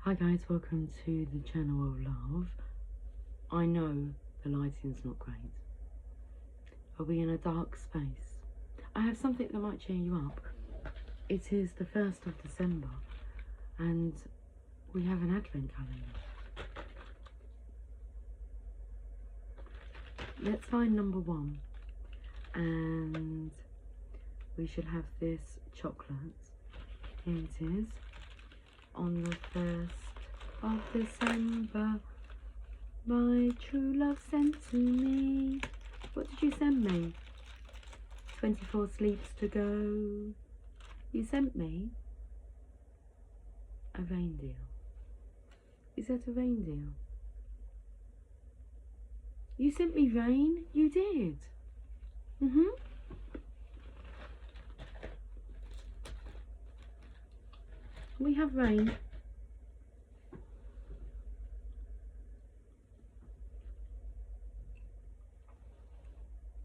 Hi guys, welcome to the channel of love. I know the lighting's not great. Are we in a dark space? I have something that might cheer you up. It is the 1st of December and we have an advent calendar. Let's find number 1 and we should have this chocolate. Here it is. On the 1st of December, my true love sent to me. What did you send me? 24 sleeps to go. You sent me a reindeer. Is that a reindeer? You sent me rain? You did. We have rain.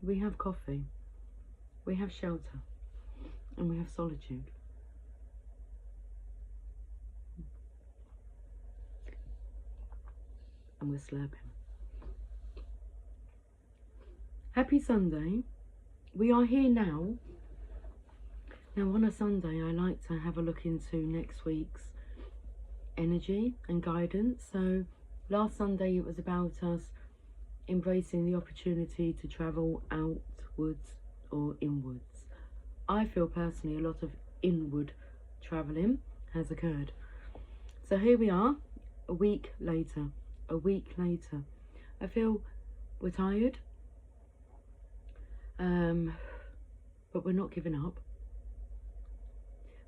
We have coffee. We have shelter. And we have solitude. And we're slurping. Happy Sunday. We are here now. Now on a Sunday I like to have a look into next week's energy and guidance. So last Sunday it was about us embracing the opportunity to travel outwards or inwards. I feel personally a lot of inward travelling has occurred. So here we are, a week later. I feel we're tired, but we're not giving up.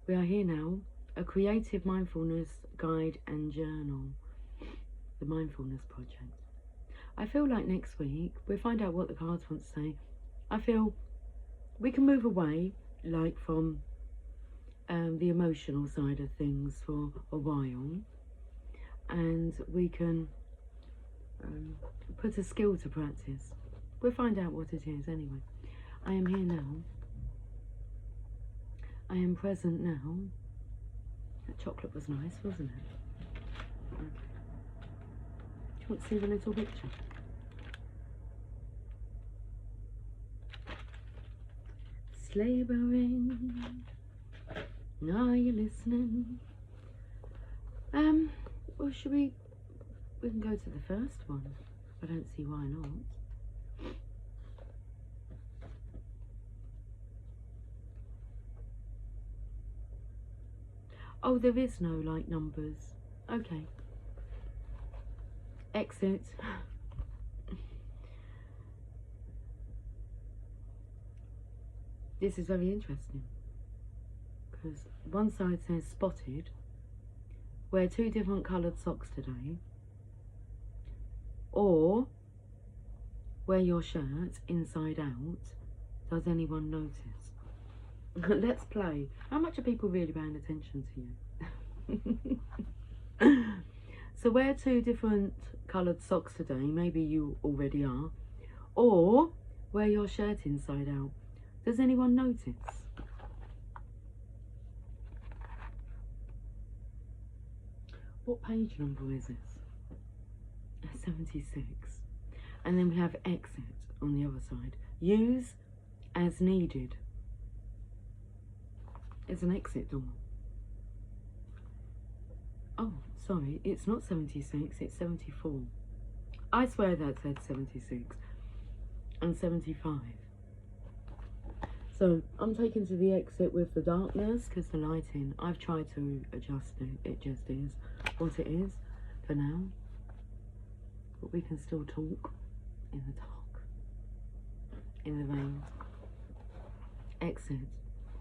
We are here now, a creative mindfulness guide and journal, the Mindfulness Project. I feel like next week, we'll find out what the cards want to say. I feel we can move away, like from the emotional side of things for a while, and we can put a skill to practice. We'll find out what it is anyway. I am here now. I am present now. That chocolate was nice, wasn't it? Okay. Do you want to see the little picture? Sleigh bell ring. Are you listening? Well, should we can go to the first one. I don't see why not. Oh, there is no like numbers. Okay. Exit. This is very interesting because one side says spotted, wear 2 different coloured socks today, or wear your shirt inside out. Does anyone notice? Let's play. How much are people really paying attention to you? So wear 2 different coloured socks today. Maybe you already are. Or wear your shirt inside out. Does anyone notice? What page number is this? 76. And then we have exit on the other side. Use as needed. It's an exit door. Oh, sorry, it's not 76, it's 74. I swear that said 76 and 75. So I'm taken to the exit with the darkness because the lighting, I've tried to adjust it. It just is what it is for now. But we can still talk in the dark, in the rain. Exit.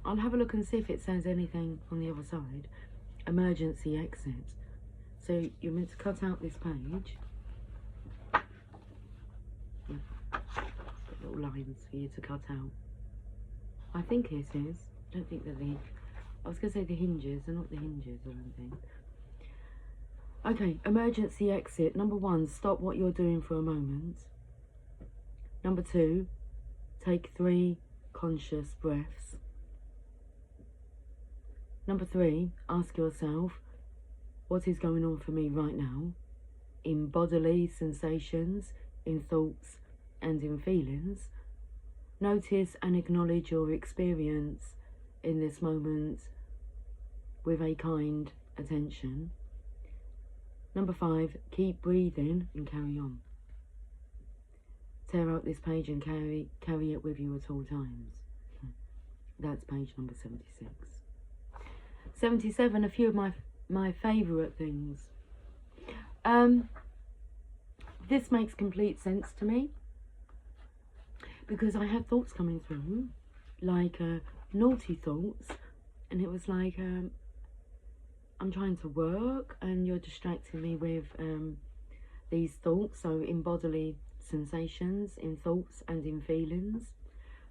I'll have a look and see if it says anything on the other side. Emergency exit. So you're meant to cut out this page. Got little lines for you to cut out. I think it is. I don't think that I was going to say the hinges. They're not the hinges, I don't think. Okay, emergency exit. Number 1, stop what you're doing for a moment. Number 2, take 3 conscious breaths. Number 3, ask yourself, what is going on for me right now in bodily sensations, in thoughts and in feelings. Notice and acknowledge your experience in this moment with a kind attention. Number 5, keep breathing and carry on. Tear out this page and carry it with you at all times. That's page number 76. 77, a few of my favourite things. This makes complete sense to me, because I had thoughts coming through, like naughty thoughts, and it was like, I'm trying to work and you're distracting me with these thoughts. So in bodily sensations, in thoughts and in feelings.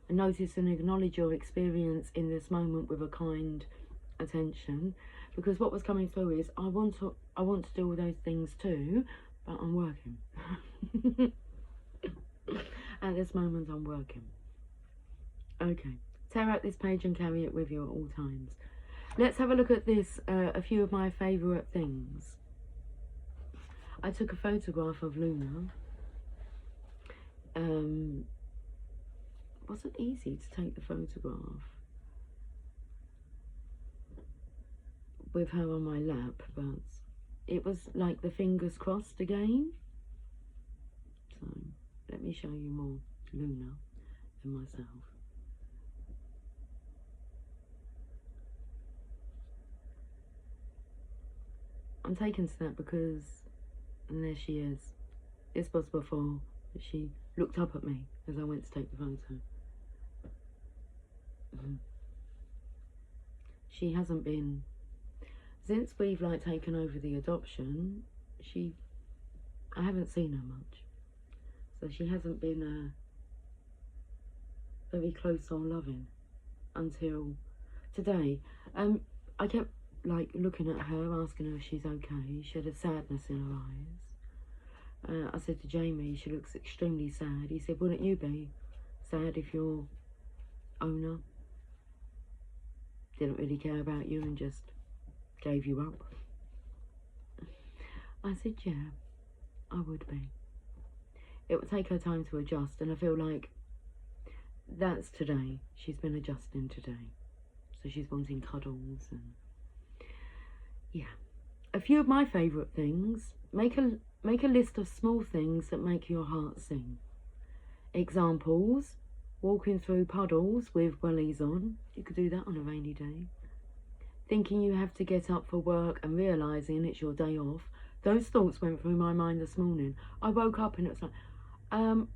And notice and acknowledge your experience in this moment with a kind attention, because what was coming through is I want to do all those things too, but I'm working. At this moment I'm working. Okay, tear out this page and carry it with you at all times. Let's have a look at this, a few of my favourite things. I took a photograph of Luna. It wasn't easy to take the photograph with her on my lap, but it was like the fingers crossed again. So let me show you more Luna than myself. I'm taken to that because, and there she is. This was before she looked up at me as I went to take the photo. She hasn't been, since we've like taken over the adoption, I haven't seen her much. So she hasn't been very close or loving until today. I kept like looking at her, asking her if she's okay. She had a sadness in her eyes. I said to Jamie, she looks extremely sad. He said, wouldn't you be sad if your owner didn't really care about you and just gave you up? I said, yeah, I would be. It would take her time to adjust, and I feel like that's today. She's been adjusting today. So she's wanting cuddles and yeah. A few of my favourite things. Make a list of small things that make your heart sing. Examples: walking through puddles with wellies on. You could do that on a rainy day. Thinking you have to get up for work and realising it's your day off. Those thoughts went through my mind this morning. I woke up and it was like, am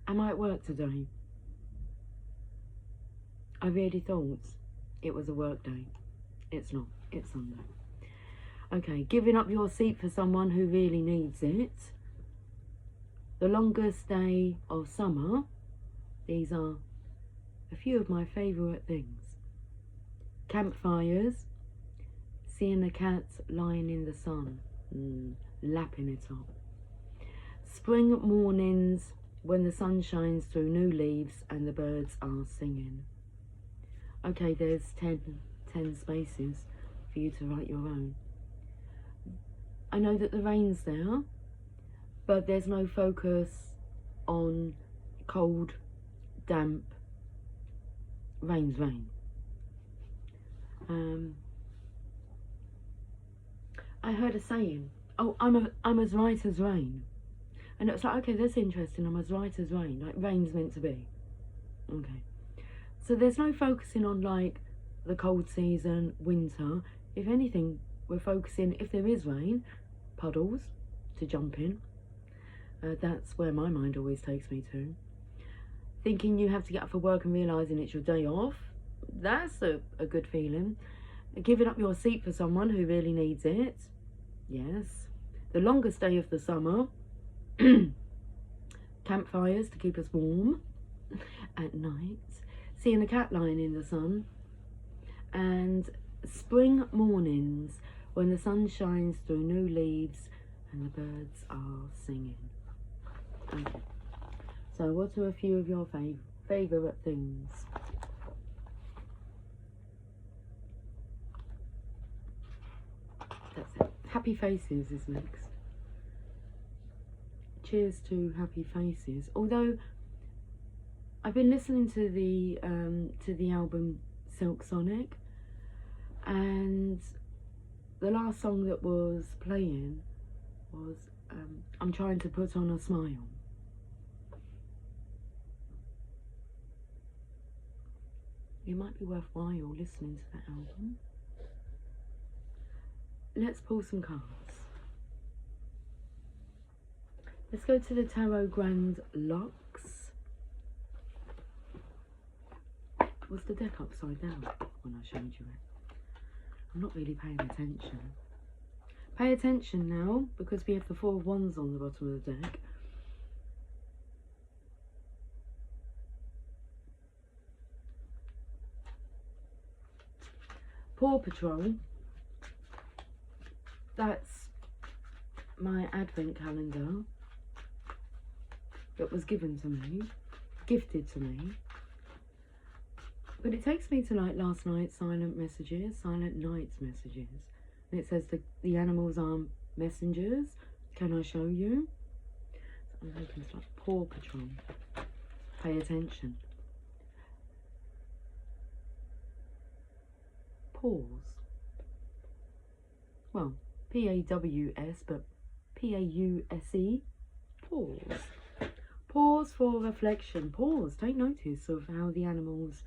I at work today? I really thought it was a work day. It's not. It's Sunday. Okay, giving up your seat for someone who really needs it. The longest day of summer. These are a few of my favourite things. Campfires. Seeing a cat lying in the sun. Lapping it up. Spring mornings when the sun shines through new leaves and the birds are singing. Okay, there's 10 spaces for you to write your own. I know that the rain's there, but there's no focus on cold, damp. Rain's rain. I heard a saying, oh, I'm as right as rain. And it was like, okay, that's interesting, I'm as right as rain. Like, rain's meant to be. Okay. So there's no focusing on, like, the cold season, winter. If anything, we're focusing, if there is rain, puddles to jump in. That's where my mind always takes me to. Thinking you have to get up for work and realising it's your day off. That's a good feeling. Giving up your seat for someone who really needs it. Yes. The longest day of the summer. Campfires to keep us warm at night. Seeing a cat lying in the sun. And spring mornings when the sun shines through new leaves and the birds are singing. Okay. So what are a few of your favourite things? That's it. Happy Faces is next. Cheers to Happy Faces. Although I've been listening to the album Silk Sonic, and the last song that was playing was I'm Trying to Put on a Smile. It might be worthwhile listening to that album. Let's pull some cards. Let's go to the Tarot Grand Lux. Was the deck upside down when I showed you it? I'm not really paying attention. Pay attention now, because we have the Four of Wands on the bottom of the deck. Paw Patrol. That's my advent calendar that was given to me, gifted to me. But it takes me to like last night's silent messages, silent night's messages. And it says the animals are messengers. Can I show you? So I'm hoping it's like Paw Patrol. Pay attention. Pause. Well, P-A-W-S, but P-A-U-S-E. Pause. Pause for reflection. Pause. Take notice of how the animals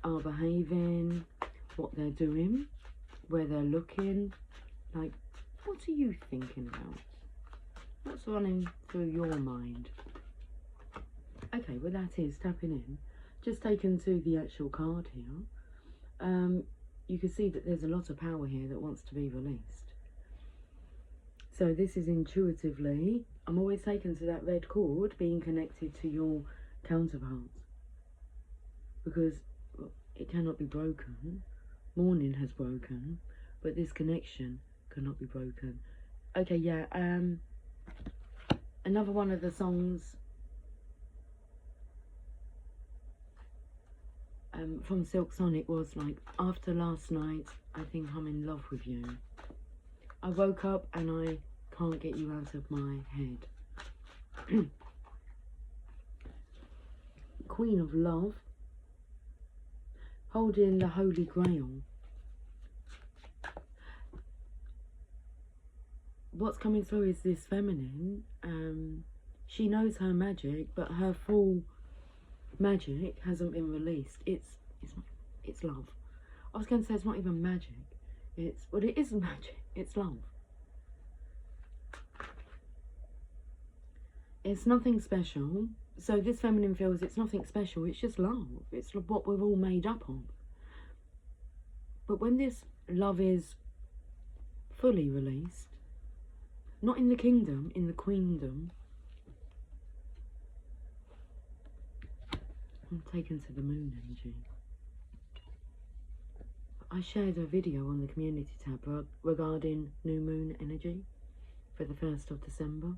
are behaving, what they're doing, where they're looking. Like, what are you thinking about? What's running through your mind? Okay, well that is tapping in. Just taken to the actual card here. You can see that there's a lot of power here that wants to be released. So this is intuitively, I'm always taken to that red cord being connected to your counterpart, because it cannot be broken. Morning has broken, but this connection cannot be broken. Okay, yeah, another one of the songs from Silk Sonic was like, after last night, I think I'm in love with you. I woke up and I can't get you out of my head. Queen of Love, holding the Holy Grail. What's coming through is this feminine. She knows her magic, but her full magic hasn't been released. It's love. I was going to say it's not even magic. Well, it is magic. It's love. It's nothing special. So this feminine feels it's nothing special. It's just love. It's what we're all made up of. But when this love is fully released, not in the kingdom, in the queendom, I'm taken to the moon energy. I shared a video on the community tab regarding new moon energy for the 1st of December.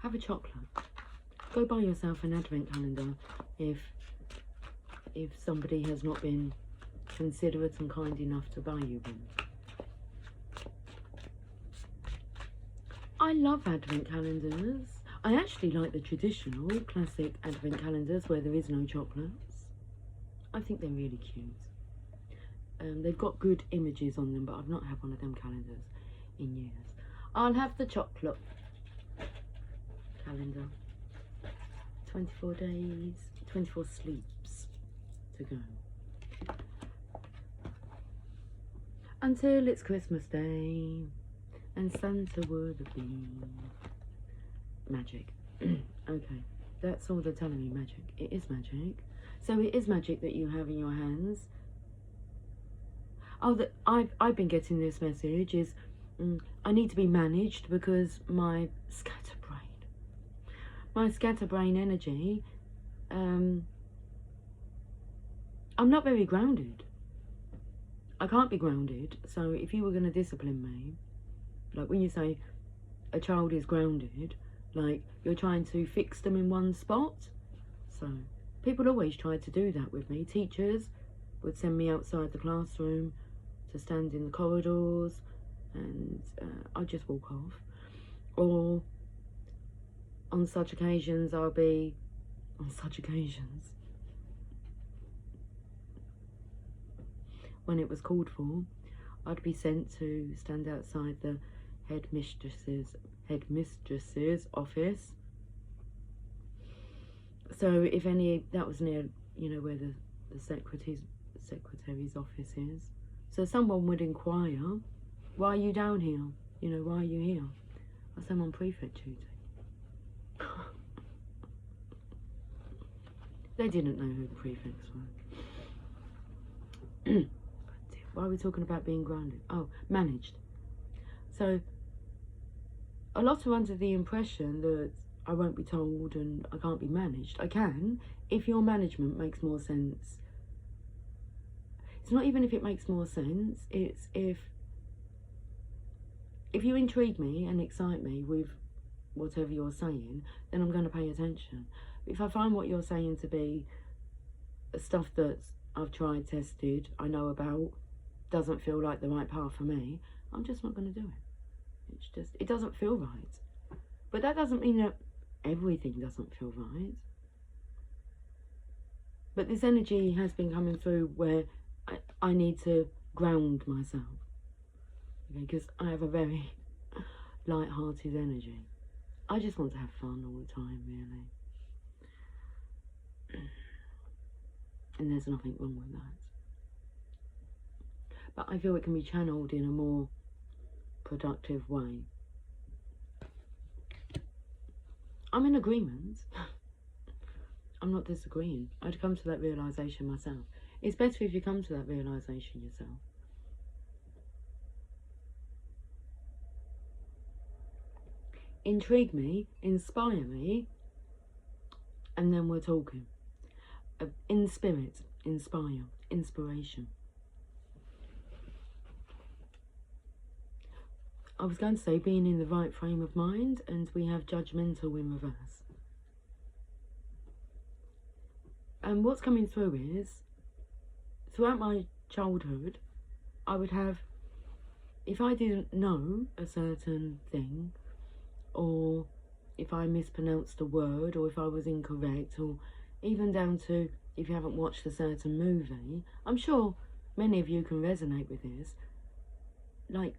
Have a chocolate. Go buy yourself an advent calendar if somebody has not been considerate and kind enough to buy you one. I love advent calendars. I actually like the traditional classic advent calendars where there is no chocolates. I think they're really cute. They've got good images on them, but I've not had one of them calendars in years. I'll have the chocolate calendar. 24 days, 24 sleeps to go. Until it's Christmas Day and Santa would have been. Magic. Okay, that's all they're telling me. Magic. It is magic. So it is magic that you have in your hands. Oh, I've been getting this message is I need to be managed because my scatterbrain energy, I'm not very grounded. I can't be grounded. So if you were going to discipline me, like when you say a child is grounded, like you're trying to fix them in one spot. So people always tried to do that with me. Teachers would send me outside the classroom to stand in the corridors and I'll just walk off. Or on such occasions, when it was called for, I'd be sent to stand outside the headmistress's office. So if that was near, where the secretary's office is. So someone would inquire, why are you down here? Why are you here? I said, I'm on prefect duty. They didn't know who the prefects were. Why are we talking about being grounded? Oh, managed. So a lot are under the impression that I won't be told and I can't be managed. I can, if your management makes more sense. It's not even if it makes more sense, it's if you intrigue me and excite me with whatever you're saying, then I'm going to pay attention. If I find what you're saying to be stuff that I've tried, tested, I know about, doesn't feel like the right path for me, I'm just not going to do it. It doesn't feel right. But that doesn't mean that everything doesn't feel right. But this energy has been coming through where I need to ground myself. Okay, because I have a very light-hearted energy. I just want to have fun all the time, really. And there's nothing wrong with that. But I feel it can be channeled in a more productive way. I'm in agreement. I'm not disagreeing. I'd come to that realisation myself. It's better if you come to that realisation yourself. Intrigue me, inspire me, and then we're talking. In spirit, inspire, inspiration. I was going to say being in the right frame of mind, and we have judgmental in reverse. And what's coming through is, throughout my childhood, I would have, if I didn't know a certain thing, or if I mispronounced a word, or if I was incorrect, or even down to if you haven't watched a certain movie, I'm sure many of you can resonate with this. Like,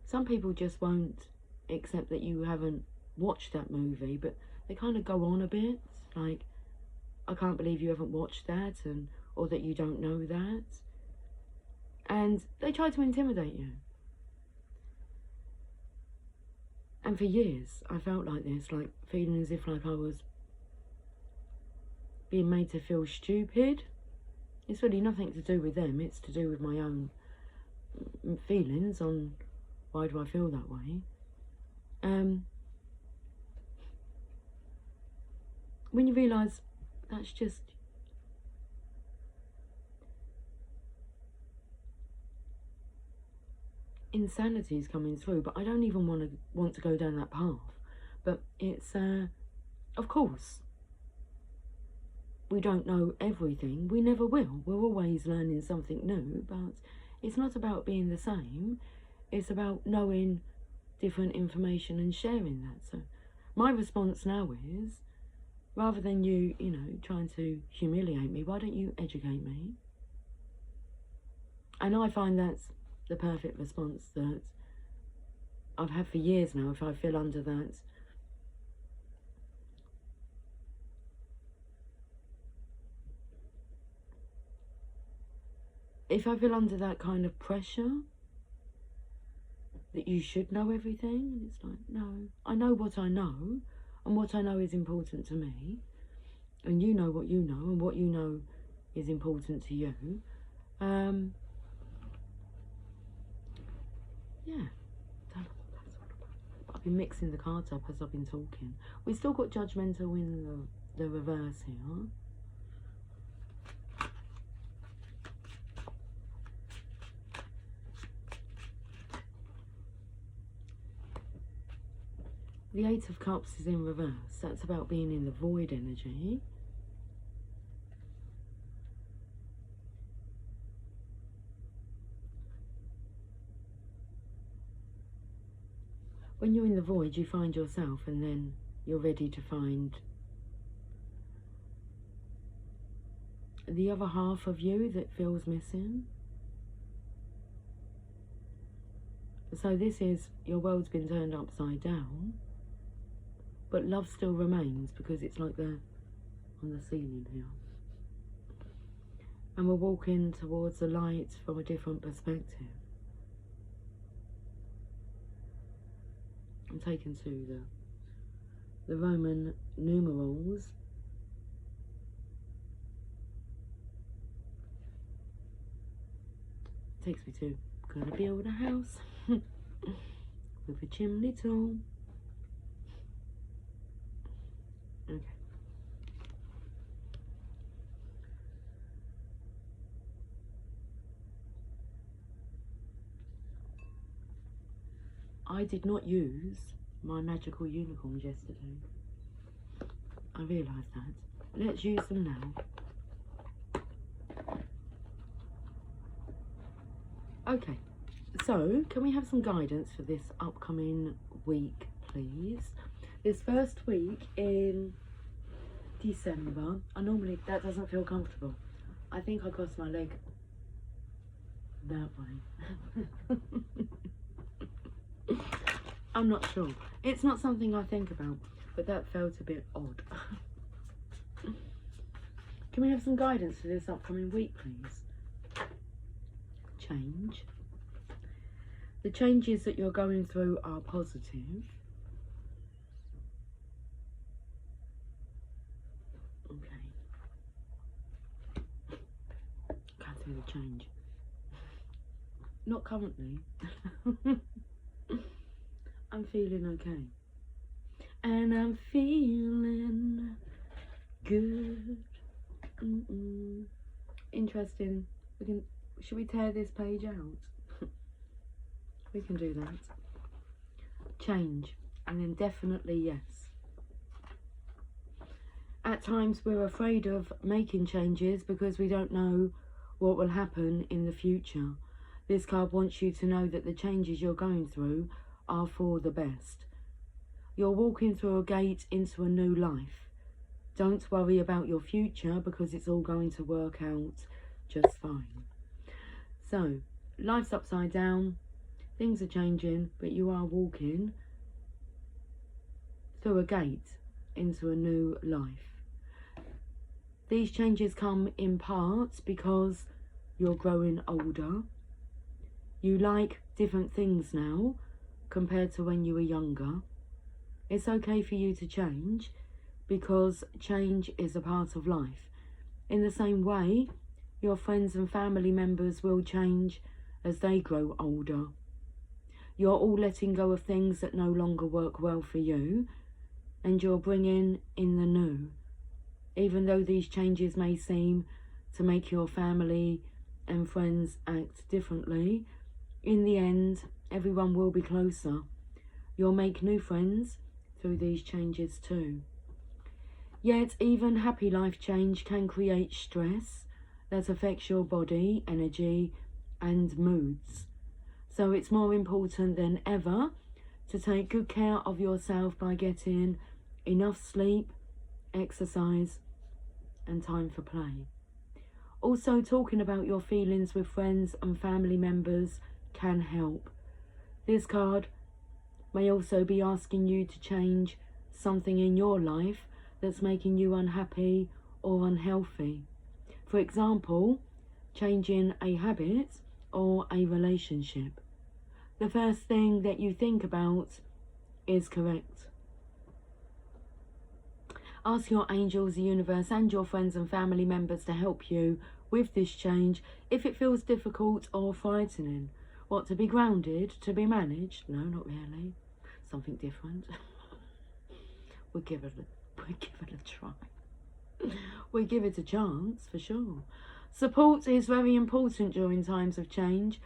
some people just won't accept that you haven't watched that movie, but they kind of go on a bit, like, I can't believe you haven't watched that, or that you don't know that. And they try to intimidate you. And for years, I felt like this, like feeling as if like I was being made to feel stupid. It's really nothing to do with them, it's to do with my own feelings on why do I feel that way. When you realise that's just insanity is coming through, but I don't even want to go down that path. But it's of course we don't know everything, we never will, we're always learning something new, but it's not about being the same, it's about knowing different information and sharing that. So my response now is, rather than you trying to humiliate me, why don't you educate me? And I find that's the perfect response that I've had for years now. If I feel under that kind of pressure that you should know everything, it's like, no, I know what I know, and what I know is important to me, and you know what you know, and what you know is important to you. Yeah, don't know what that's all about. I've been mixing the cards up as I've been talking. We've still got judgmental in the reverse here. The Eight of Cups is in reverse. That's about being in the void energy. when you're in the void, you find yourself, and then you're ready to find the other half of you that feels missing. So this is, your world's been turned upside down, but love still remains, because it's like they're on the ceiling here. And we're walking towards the light from a different perspective. I'm taken to the Roman numerals. Takes me to, gonna build a house with a chimney tall. Okay. I did not use my magical unicorns yesterday. I realised that. Let's use them now. Okay, so can we have some guidance for this upcoming week, please? This first week in December, that doesn't feel comfortable. I think I crossed my leg that way. I'm not sure. It's not something I think about, but that felt a bit odd. Can we have some guidance for this upcoming week, please? Change. The changes that you're going through are positive. Okay. Going through the change. Not currently. I'm feeling okay. And I'm feeling good. Interesting. Should we tear this page out? We can do that. Change. And then definitely yes. At times we're afraid of making changes because we don't know what will happen in the future. This card wants you to know that the changes you're going through are for the best. You're walking through a gate into a new life. Don't worry about your future because it's all going to work out just fine. So, life's upside down, things are changing, but you are walking through a gate into a new life. These changes come in parts because you're growing older. You like different things now compared to when you were younger. It's okay for you to change because change is a part of life. In the same way, your friends and family members will change as they grow older. You're all letting go of things that no longer work well for you, and you're bringing in the new. Even though these changes may seem to make your family and friends act differently, in the end, everyone will be closer. You'll make new friends through these changes too. Yet, even happy life change can create stress that affects your body, energy, and moods. So it's more important than ever to take good care of yourself by getting enough sleep, exercise, and time for play. Also, talking about your feelings with friends and family members can help. This card may also be asking you to change something in your life that's making you unhappy or unhealthy. For example, changing a habit or a relationship. The first thing that you think about is correct. Ask your angels, the universe, and your friends and family members to help you with this change if it feels difficult or frightening. What, to be grounded, to be managed? No, not really. Something different. We'll give it a try. We'll give it a chance, for sure. Support is very important during times of change.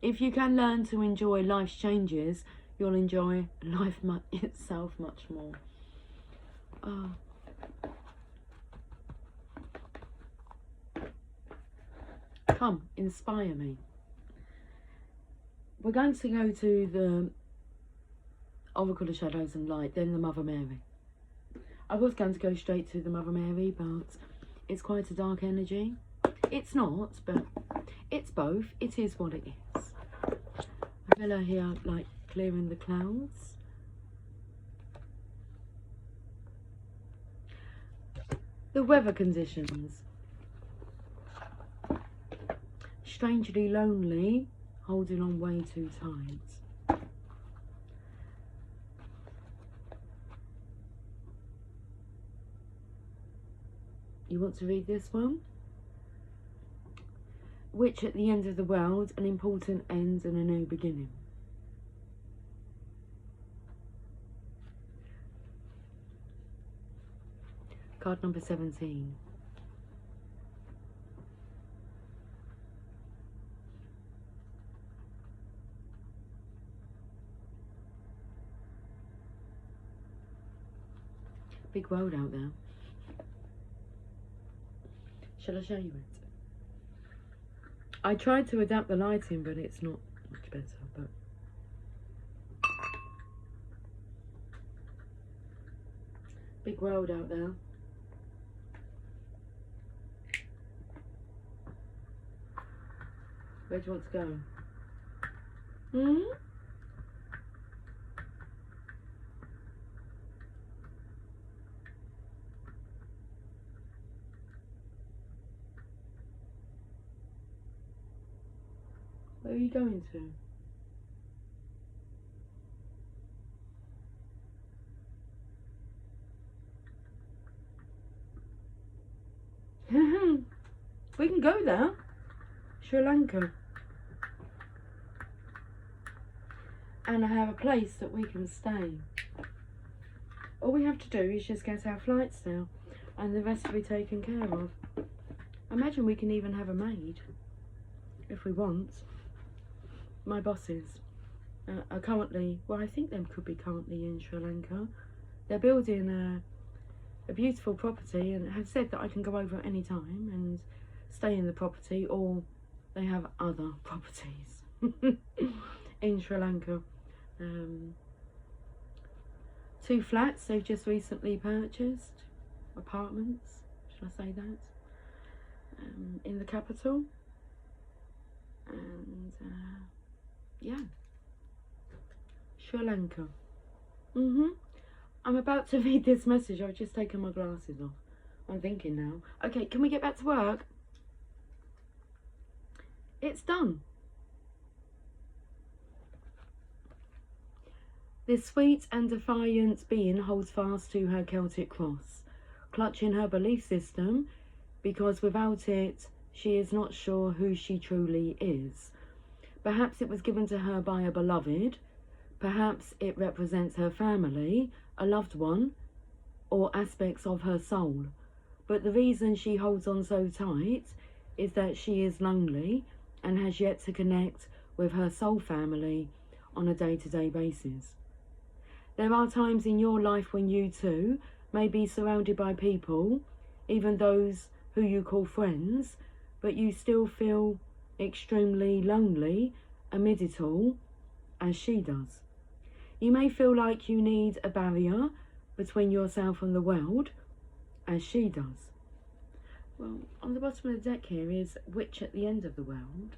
If you can learn to enjoy life's changes, you'll enjoy life itself much more. Oh. Come, inspire me. We're going to go to the Oracle of Shadows and Light, then the Mother Mary. I was going to go straight to the Mother Mary, but it's quite a dark energy. It's not, but it's both. It is what it is. I feel her here, like, clearing the clouds. The weather conditions. Strangely lonely, holding on way too tight. You want to read this one? Which at the end of the world, an important end and a new beginning. Card number 17. Big world out there. Shall I show you it? I tried to adapt the lighting, but it's not much better. But big world out there. Where do you want to go? Where are you going to? We can go there. Sri Lanka. And I have a place that we can stay. All we have to do is just get our flights now, and the rest will be taken care of. Imagine we can even have a maid, if we want. My bosses are currently, well, I think they could be currently in Sri Lanka. They're building a beautiful property and have said that I can go over at any time and stay in the property, or they have other properties in Sri Lanka. 2 flats they've just recently purchased, apartments, should I say that, in the capital. And yeah, Sri Lanka. I'm about to read this message. I've just taken my glasses off. I'm thinking now. Okay, can we get back to work? It's done. This sweet and defiant being holds fast to her Celtic cross, clutching her belief system, because without it, she is not sure who she truly is. Perhaps it was given to her by a beloved, perhaps it represents her family, a loved one, or aspects of her soul. But the reason she holds on so tight is that she is lonely and has yet to connect with her soul family on a day-to-day basis. There are times in your life when you too may be surrounded by people, even those who you call friends, but you still feel extremely lonely amid it all, as she does. You may feel like you need a barrier between yourself and the world, as she does. Well, on the bottom of the deck here is Witch at the End of the World.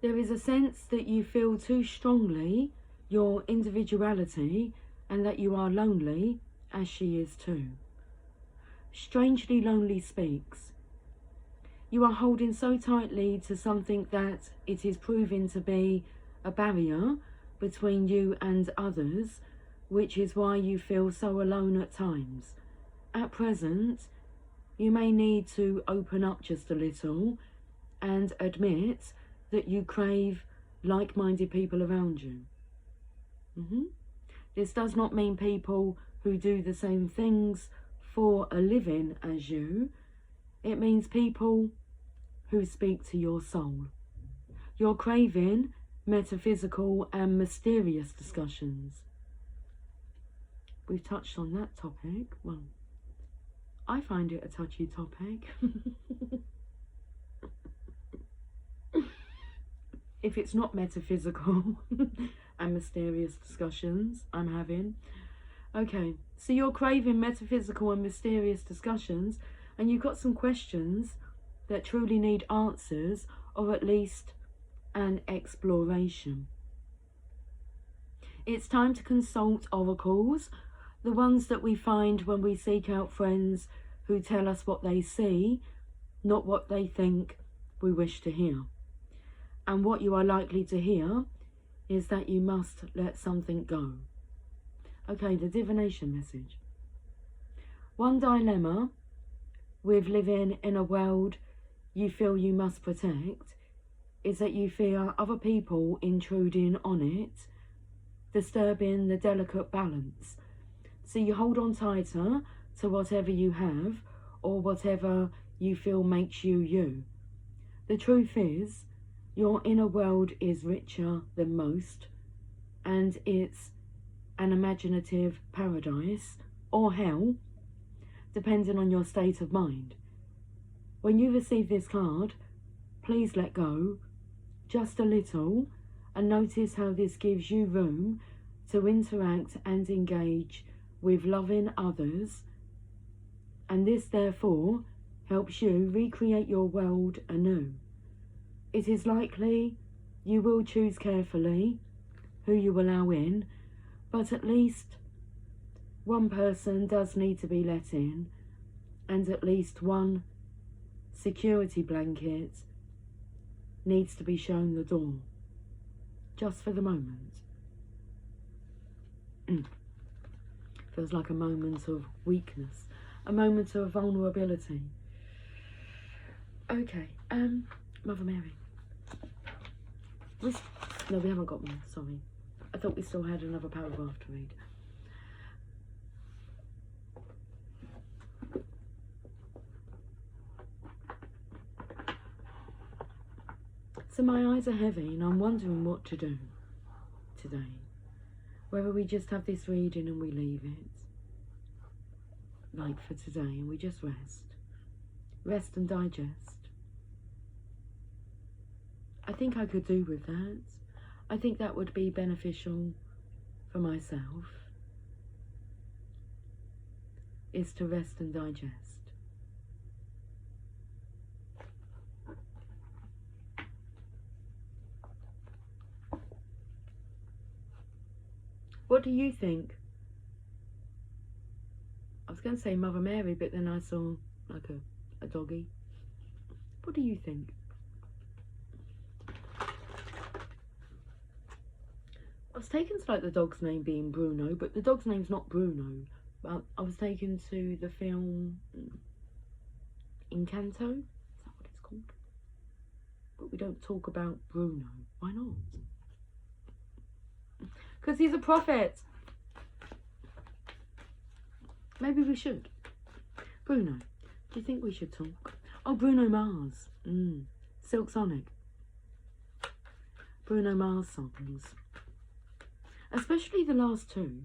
There is a sense that you feel too strongly your individuality and that you are lonely, as she is too. Strangely lonely speaks. You are holding so tightly to something that it is proving to be a barrier between you and others, which is why you feel so alone at times. At present, you may need to open up just a little and admit that you crave like-minded people around you. This does not mean people who do the same things for a living as you. It means people who speak to your soul. You're craving metaphysical and mysterious discussions. We've touched on that topic. Well, I find it a touchy topic. if it's not metaphysical and mysterious discussions I'm having. Okay, so you're craving metaphysical and mysterious discussions, and you've got some questions that truly need answers, or at least an exploration. It's time to consult oracles, the ones that we find when we seek out friends who tell us what they see, not what they think we wish to hear. And what you are likely to hear is that you must let something go. Okay, the divination message. One dilemma with living in a world you feel you must protect is that you fear other people intruding on it, disturbing the delicate balance. So you hold on tighter to whatever you have, or whatever you feel makes you you. The truth is, your inner world is richer than most, and it's an imaginative paradise, or hell, depending on your state of mind. When you receive this card, please let go, just a little, and notice how this gives you room to interact and engage with loving others, and this therefore helps you recreate your world anew. It is likely you will choose carefully who you allow in, but at least one person does need to be let in, and at least one security blanket needs to be shown the door, just for the moment. Feels like a moment of weakness, a moment of vulnerability. Okay, Mother Mary. No, we haven't got one, sorry. I thought we still had another paragraph to read. So my eyes are heavy and I'm wondering what to do today. Whether we just have this reading and we leave it, like for today, and we just rest. Rest and digest. I think I could do with that. I think that would be beneficial for myself, is to rest and digest. What do you think? I was going to say Mother Mary, but then I saw like a doggy. What do you think? I was taken to like the dog's name being Bruno, but the dog's name's not Bruno. But I was taken to the film Encanto. Is that what it's called? But we don't talk about Bruno. Why not? Because he's a prophet. Maybe we should. Bruno, do you think we should talk? Oh, Bruno Mars. Silk Sonic. Bruno Mars songs. Especially the last two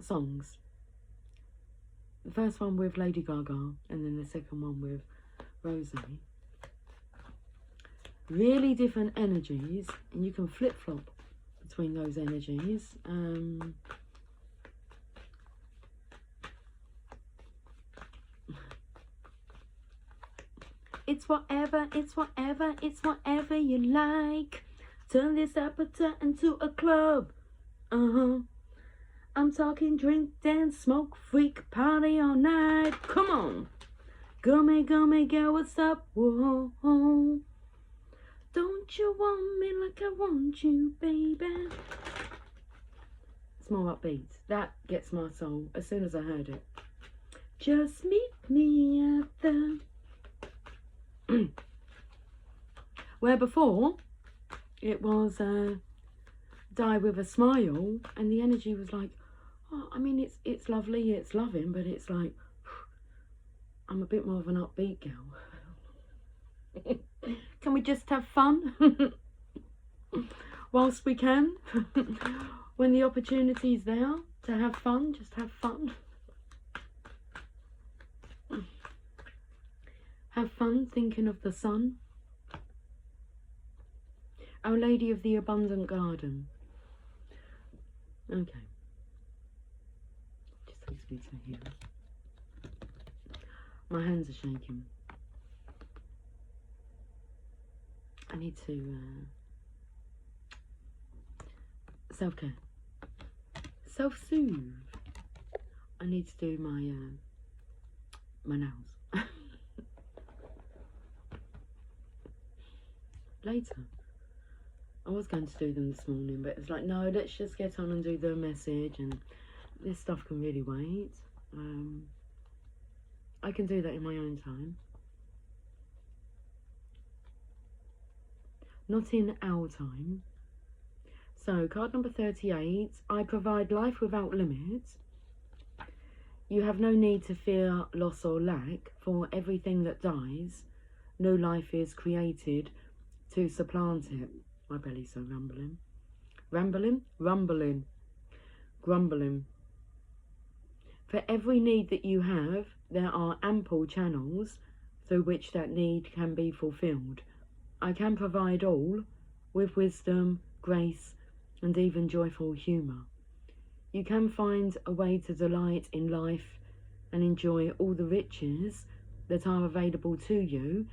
songs. The first one with Lady Gaga, and then the second one with Rosie. Really different energies, and you can flip-flop between those energies. It's whatever, it's whatever, it's whatever you like. Turn this appetite into a club. I'm talking drink, dance, smoke, freak, party all night. Come on. Gummy, gummy girl, what's up? Whoa. Don't you want me like I want you, baby? It's more upbeat. That gets my soul as soon as I heard it. Just meet me at the... Where before, it was Die With A Smile, and the energy was like, oh, I mean, it's lovely, it's loving, but it's like, I'm a bit more of an upbeat girl. Can we just have fun whilst we can? When the opportunity is there to have fun, just have fun. Have fun thinking of the sun Our Lady of the Abundant Garden. Okay. Just takes me to here. My hands are shaking. I need to self-care, self-soothe. I need to do my my nails later. I was going to do them this morning, but it's like, no, let's just get on and do the message, and this stuff can really wait. I can do that in my own time. Not in our time. So, card number 38. I provide life without limits. You have no need to fear loss or lack, for everything that dies, no life is created to supplant it. My belly's so rumbling. Rambling? Rumbling. Grumbling. For every need that you have, there are ample channels through which that need can be fulfilled. I can provide all with wisdom, grace, and even joyful humour. You can find a way to delight in life and enjoy all the riches that are available to you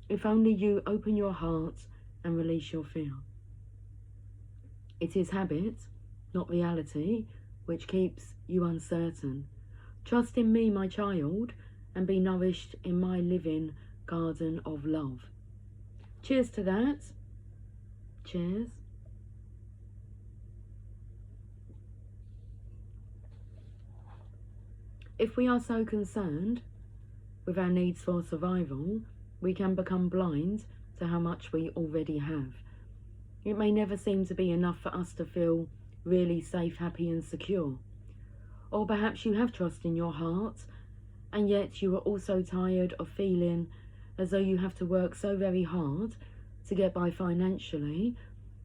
if only you open your heart and release your fear. It is habit, not reality, which keeps you uncertain. Trust in me, my child, and be nourished in my living garden of love. Cheers to that. Cheers. If we are so concerned with our needs for survival, we can become blind to how much we already have. It may never seem to be enough for us to feel really safe, happy and secure. Or perhaps you have trust in your heart, and yet you are also tired of feeling as though you have to work so very hard to get by financially,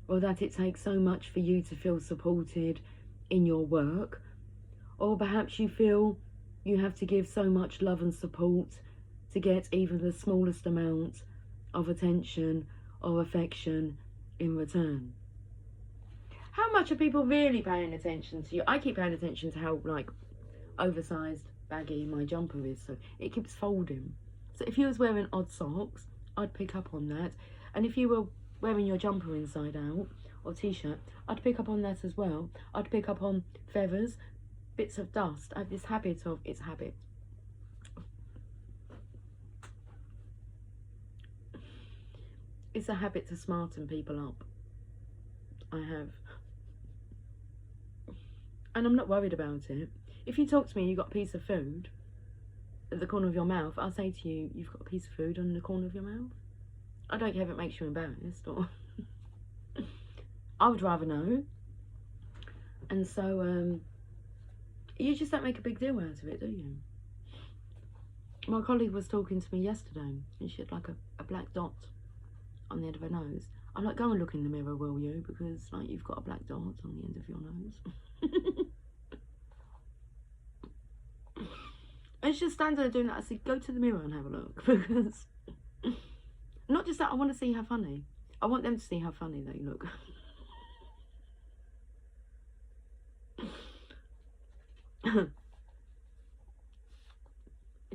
or that it takes so much for you to feel supported in your work. Or perhaps you feel you have to give so much love and support to get even the smallest amount of attention or affection in return. How much are people really paying attention to you? I keep paying attention to how, like, oversized, baggy my jumper is, so it keeps folding. So if you was wearing odd socks, I'd pick up on that. And if you were wearing your jumper inside out, or t-shirt, I'd pick up on that as well. I'd pick up on feathers, bits of dust. I have this habit of, it's habit. It's a habit to smarten people up. I have. And I'm not worried about it. If you talk to me and you've got a piece of food at the corner of your mouth, I'll say to you, you've got a piece of food on the corner of your mouth? I don't care if it makes you embarrassed, or I would rather know. And so you just don't make a big deal out of it, do you? My colleague was talking to me yesterday, and she had like a black dot on the end of her nose. I'm like, go and look in the mirror, will you? Because like you've got a black dot on the end of your nose. And she just stands there doing that. I said, go to the mirror and have a look. Because not just that, I want to see how funny. I want them to see how funny they look.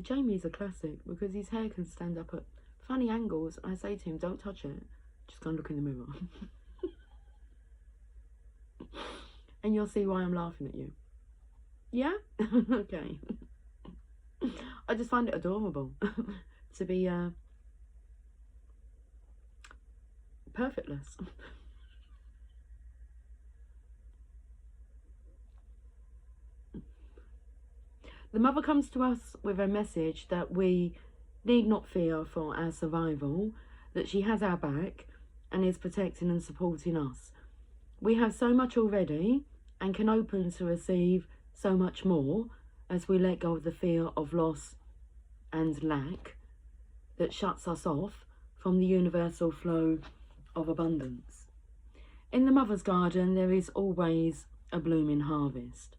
Jamie's a classic because his hair can stand up at funny angles. I say to him, don't touch it, just go and look in the mirror. And you'll see why I'm laughing at you. Yeah? Okay. I just find it adorable to be perfectless. The mother comes to us with a message that we need not fear for our survival, that she has our back and is protecting and supporting us. We have so much already and can open to receive so much more as we let go of the fear of loss and lack that shuts us off from the universal flow of abundance. In the mother's garden, there is always a blooming harvest.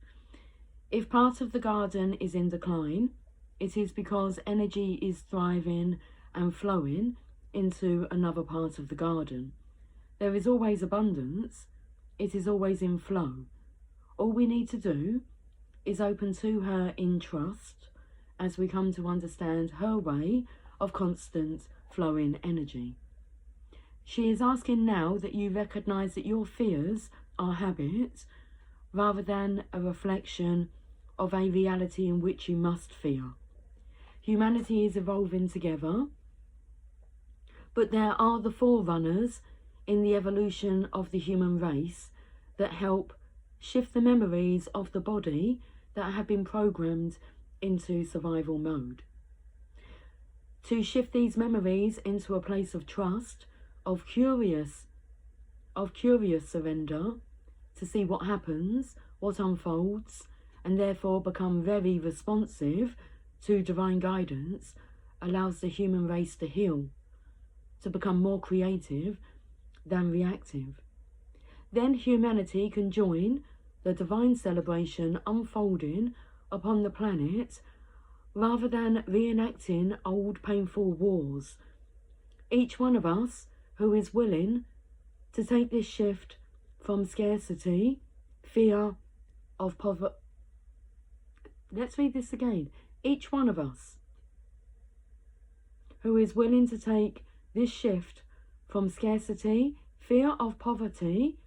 If part of the garden is in decline, it is because energy is thriving and flowing into another part of the garden. There is always abundance. It is always in flow. All we need to do is open to her in trust as we come to understand her way of constant flowing energy. She is asking now that you recognize that your fears are habits rather than a reflection of a reality in which you must fear. Humanity is evolving together, but there are the forerunners in the evolution of the human race that help shift the memories of the body that have been programmed into survival mode. To shift these memories into a place of trust, of curious surrender, to see what happens, what unfolds, and therefore become very responsive to divine guidance, allows the human race to heal, to become more creative than reactive. Then humanity can join the divine celebration unfolding upon the planet rather than reenacting old painful wars. Each one of us who is willing to take this shift from scarcity, fear of poverty. Let's read this again. Each one of us who is willing to take this shift from scarcity, fear of poverty,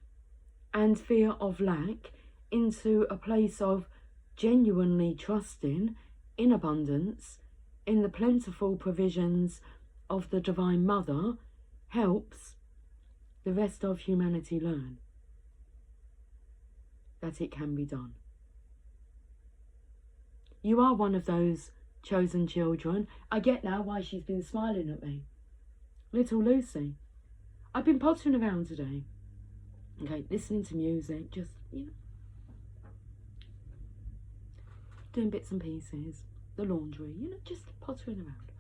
and fear of lack into a place of genuinely trusting in abundance, in the plentiful provisions of the Divine Mother, helps the rest of humanity learn that it can be done. You are one of those chosen children. I get now why she's been smiling at me. Little Lucy. I've been pottering around today. Okay, listening to music, just, doing bits and pieces, the laundry, just pottering around.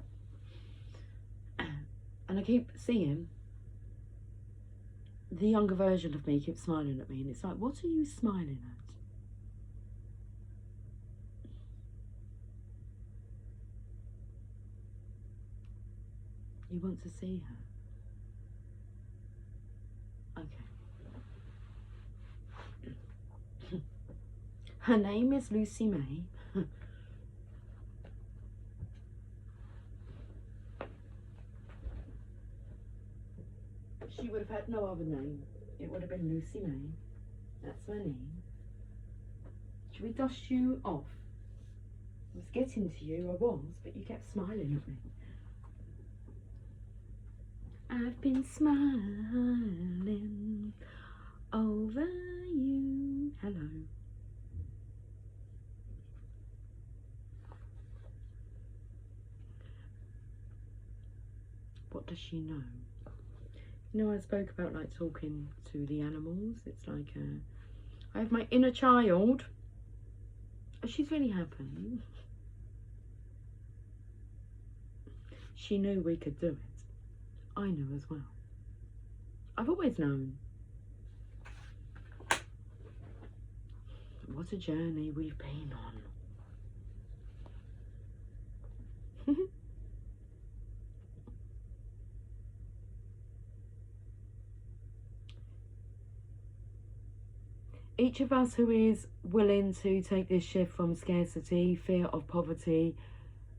And I keep seeing the younger version of me keep smiling at me, and it's like, what are you smiling at? You want to see her? Okay. Her name is Lucy May. She would have had no other name. It would have been Lucy May. That's her name. Should we dust you off? I was getting to you, I was, but you kept smiling at me. I've been smiling over you. Hello. What does she know? I spoke about like talking to the animals. It's like I have my inner child. She's really happy. She knew we could do it. I knew as well. I've always known. What a journey we've been on. Each of us who is willing to take this shift from scarcity, fear of poverty,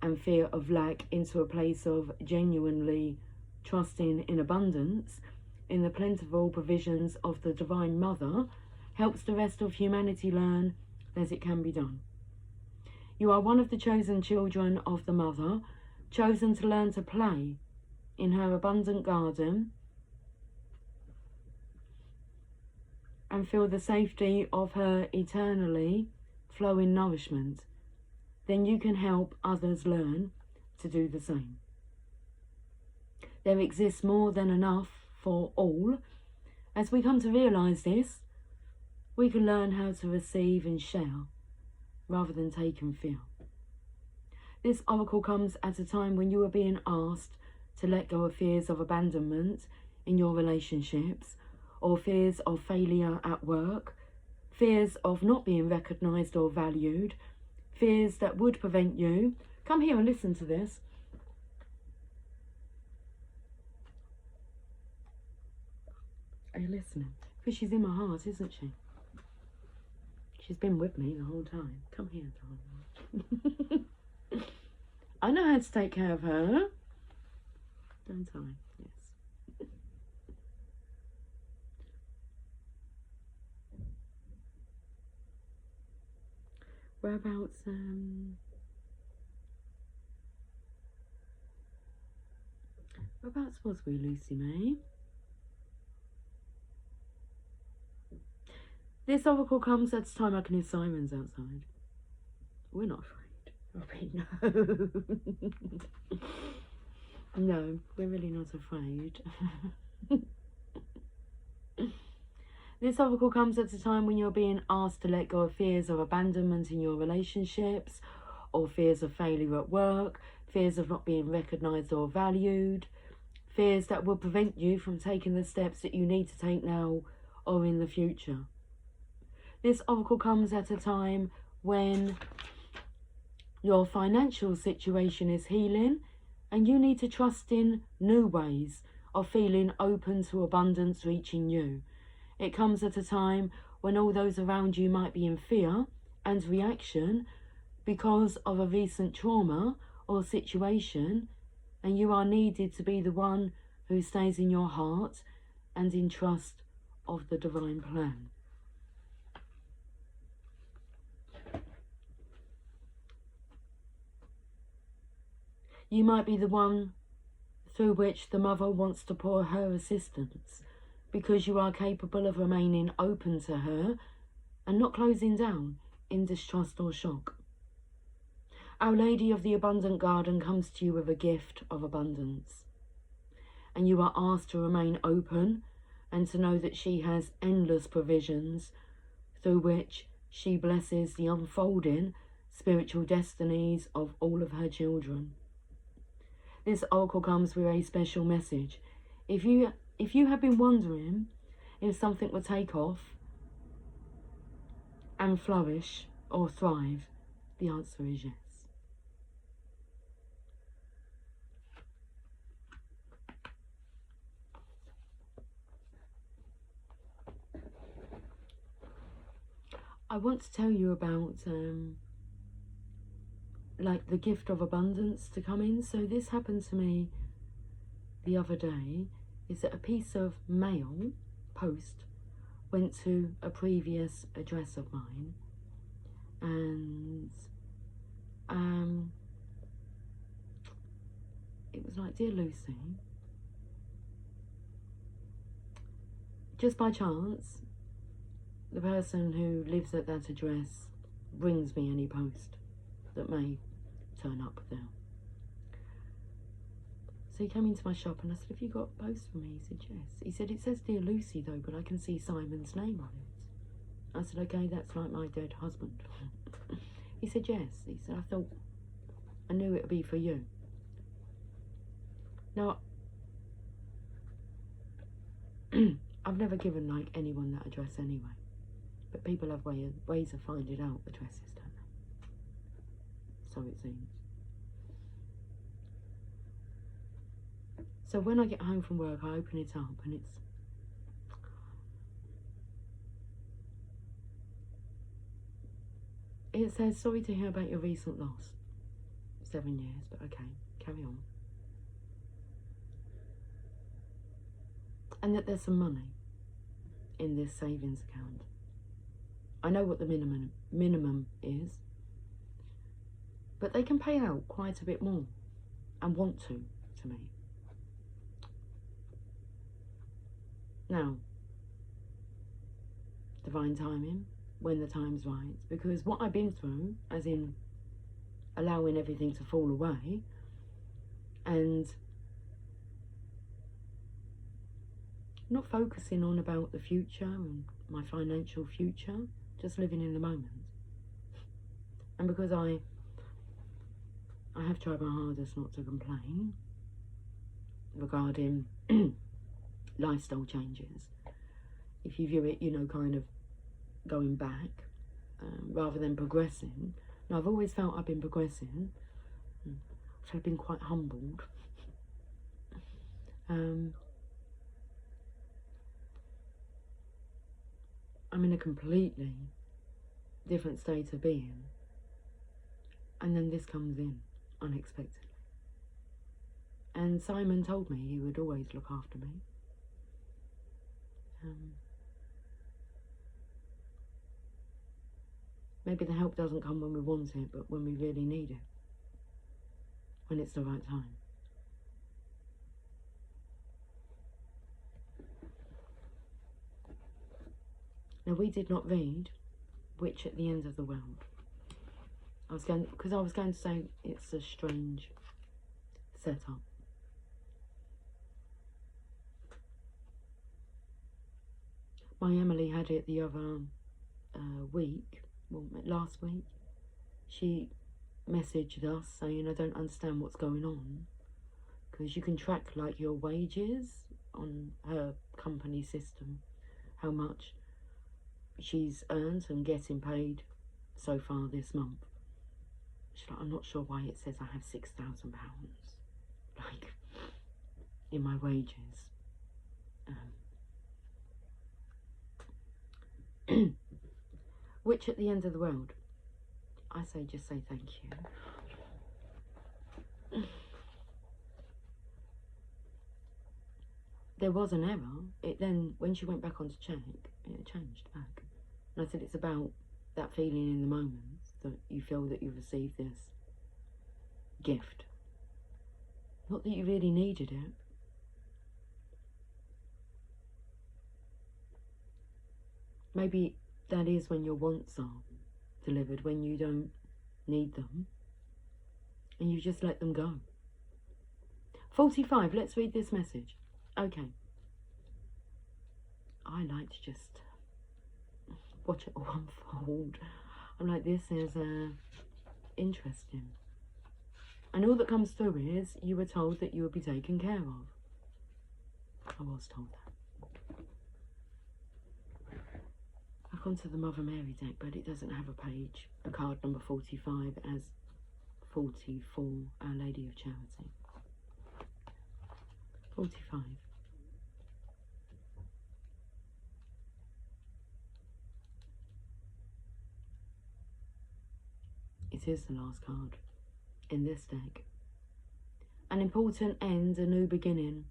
and fear of lack into a place of genuinely trusting in abundance, in the plentiful provisions of the Divine Mother, helps the rest of humanity learn that it can be done. You are one of the chosen children of the Mother, chosen to learn to play in her abundant garden and feel the safety of her eternally flowing nourishment. Then you can help others learn to do the same. There exists more than enough for all. As we come to realise this, we can learn how to receive and share rather than take and feel. This oracle comes at a time when you are being asked to let go of fears of abandonment in your relationships, or fears of failure at work, fears of not being recognised or valued, fears that would prevent you. Come here and listen to this. Are you listening? Because she's in my heart, isn't she? She's been with me the whole time. Come here, darling. I know how to take care of her. Don't I? Yes. Whereabouts was we, Lucy May? This oracle comes at a time I can hear sirens outside. We're not afraid. I mean, no. No, we're really not afraid. This oracle comes at a time when you're being asked to let go of fears of abandonment in your relationships, or fears of failure at work, fears of not being recognised or valued, fears that will prevent you from taking the steps that you need to take now or in the future. This oracle comes at a time when your financial situation is healing and you need to trust in new ways of feeling open to abundance reaching you. It comes at a time when all those around you might be in fear and reaction because of a recent trauma or situation, and you are needed to be the one who stays in your heart and in trust of the divine plan. You might be the one through which the mother wants to pour her assistance, because you are capable of remaining open to her and not closing down in distrust or shock. Our Lady of the Abundant Garden comes to you with a gift of abundance, and you are asked to remain open and to know that she has endless provisions through which she blesses the unfolding spiritual destinies of all of her children. This oracle comes with a special message. If you have been wondering if something will take off and flourish or thrive, the answer is yes. I want to tell you about like the gift of abundance to come in. So this happened to me the other day, is that a piece of mail, post, went to a previous address of mine, and it was like, "Dear Lucy, just by chance, the person who lives at that address brings me any post that may turn up there." So he came into my shop and I said, "Have you got post for me?" He said, "Yes." He said, "It says Dear Lucy though, but I can see Simon's name on it." I said, "Okay, that's like my dead husband." He said, "Yes." He said, I knew it would be for you." Now, I've never given like anyone that address anyway, but people have ways of finding out addresses, don't they? So it seems. So when I get home from work, I open it up and it says, "Sorry to hear about your recent loss. 7 years, but okay, carry on." And that there's some money in this savings account. I know what the minimum is, but they can pay out quite a bit more and want to me. Now, divine timing, when the time's right, because what I've been through, as in allowing everything to fall away and not focusing on about the future and my financial future, just living in the moment. And because I have tried my hardest not to complain regarding lifestyle changes, if you view it, kind of going back rather than progressing. Now, I've always felt I've been progressing, so I've been quite humbled. in a completely different state of being, and then this comes in unexpectedly. And Simon told me he would always look after me. Maybe the help doesn't come when we want it, but when we really need it, when it's the right time. Now, we did not read Witch at the End of the World. Because I was going to say it's a strange setup. My Emily had it the other week, well, last week. She messaged us saying, I don't understand what's going on, because you can track like your wages on her company system, how much she's earned and getting paid so far this month. She's like, I'm not sure why it says I have £6,000 like in my wages. Witch at the End of the World. I say just say thank you. There was an error. It then, when she went back on to check, it changed back. And I said it's about that feeling in the moment that you feel that you've received this gift. Not that you really needed it. Maybe that is when your wants are delivered, when you don't need them, and you just let them go. 45, let's read this message. Okay. I like to just watch it all unfold. I'm like, this is interesting. And all that comes through is, you were told that you would be taken care of. I was told that. Back onto the Mother Mary deck, but it doesn't have a page. A card number 45 as 44, Our Lady of Charity. 45. It is the last card in this deck. An important end, a new beginning.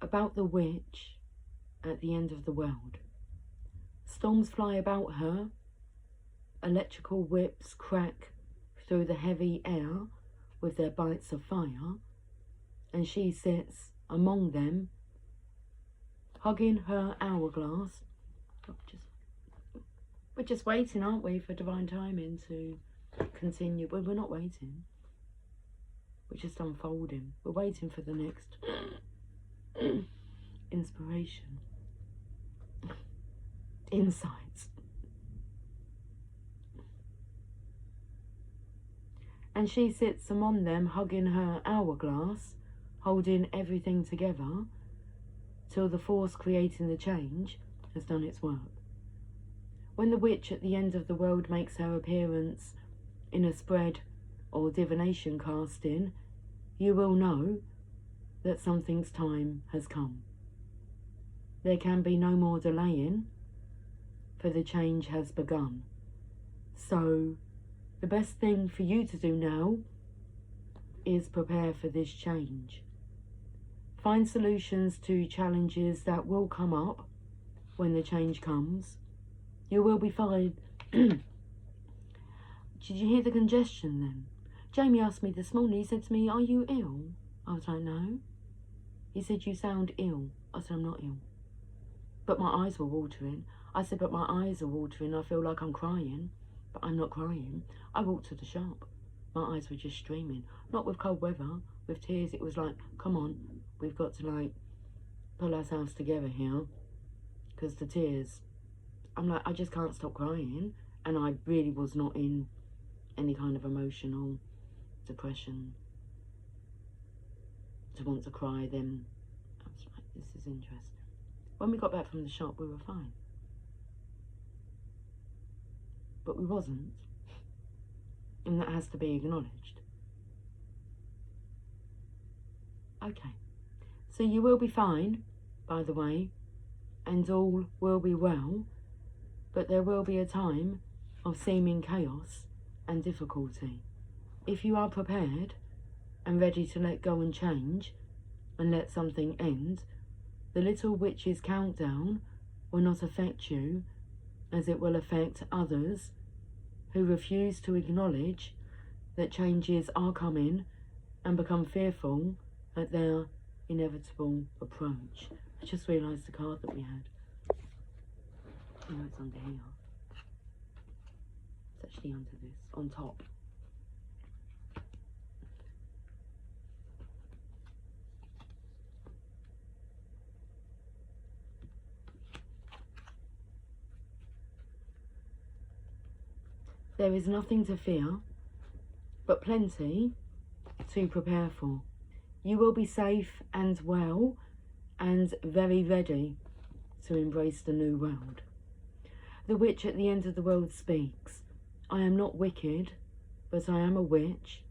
About the witch at the end of the world. Storms fly about her. Electrical whips crack through the heavy air with their bites of fire. And she sits among them, hugging her hourglass. We're just waiting, aren't we, for divine timing to continue? Well, we're not waiting. We're just unfolding. We're waiting for the next inspiration. Insights. And she sits among them, hugging her hourglass, holding everything together, till the force creating the change has done its work. When the witch at the end of the world makes her appearance in a spread or divination casting, you will know that something's time has come. There can be no more delaying, for the change has begun. So, the best thing for you to do now is prepare for this change. Find solutions to challenges that will come up when the change comes. You will be fine. Did you hear the congestion then? Jamie asked me this morning, he said to me, are you ill? I was like, no. He said, you sound ill. I said, I'm not ill. But my eyes were watering. I said, but my eyes are watering. I feel like I'm crying, but I'm not crying. I walked to the shop. My eyes were just streaming. Not with cold weather, with tears. It was like, come on, we've got to like pull ourselves together here. Because the tears, I'm like, I just can't stop crying. And I really was not in any kind of emotional depression to want to cry. Then I was like, this is interesting. When we got back from the shop, we were fine. But we wasn't. And that has to be acknowledged. Okay. So you will be fine, by the way, and all will be well. but there will be a time of seeming chaos and difficulty. If you are prepared and ready to let go and change and let something end, the little witch's countdown will not affect you as it will affect others who refuse to acknowledge that changes are coming and become fearful at their inevitable approach. I just realised the card that we had. Oh, it's under here. It's actually under this, on top. There is nothing to fear, but plenty to prepare for. You will be safe and well and very ready to embrace the new world. The witch at the end of the world speaks. I am not wicked, but I am a witch,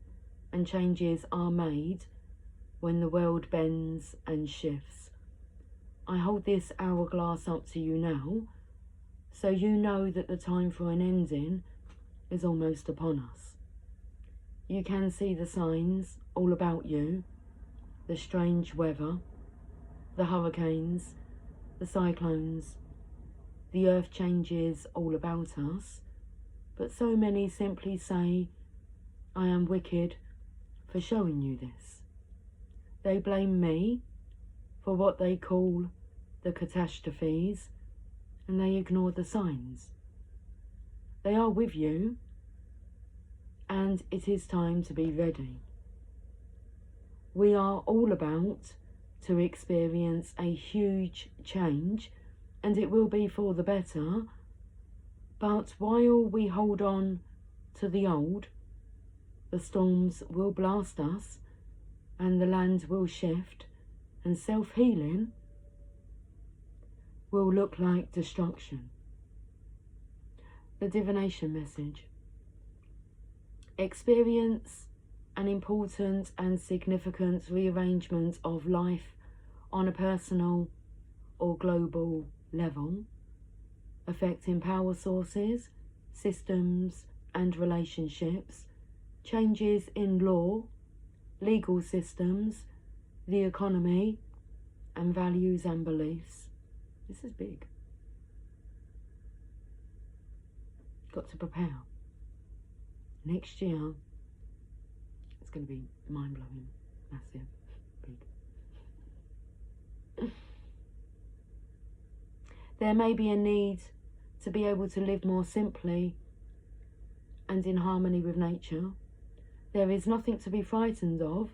and changes are made when the world bends and shifts. I hold this hourglass up to you now, so you know that the time for an ending is almost upon us. You can see the signs all about you, the strange weather, the hurricanes, the cyclones, the earth changes all about us, but so many simply say, I am wicked for showing you this. They blame me for what they call the catastrophes, and they ignore the signs. They are with you, and it is time to be ready. We are all about to experience a huge change, and it will be for the better, but while we hold on to the old, the storms will blast us, and the land will shift, and self-healing will look like destruction. The divination message. Experience an important and significant rearrangement of life on a personal or global level, affecting power sources, systems and relationships, changes in law, legal systems, the economy, and values and beliefs. This is big. Got to prepare. Next year, it's going to be mind-blowing, massive, big. There may be a need to be able to live more simply and in harmony with nature. There is nothing to be frightened of,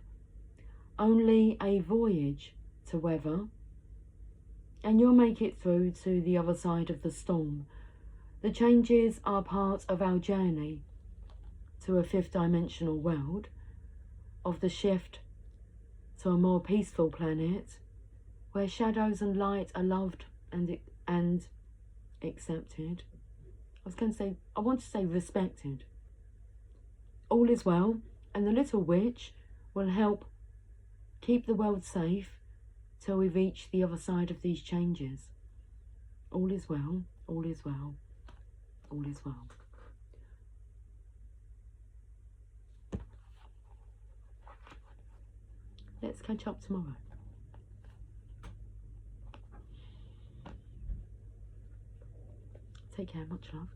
only a voyage to weather, and you'll make it through to the other side of the storm. The changes are part of our journey to a fifth dimensional world, of the shift to a more peaceful planet where shadows and light are loved and accepted. I want to say respected. All is well, and the little witch will help keep the world safe till we reach the other side of these changes. All is well, all is well, all is well. Let's catch up tomorrow. Take care, much love.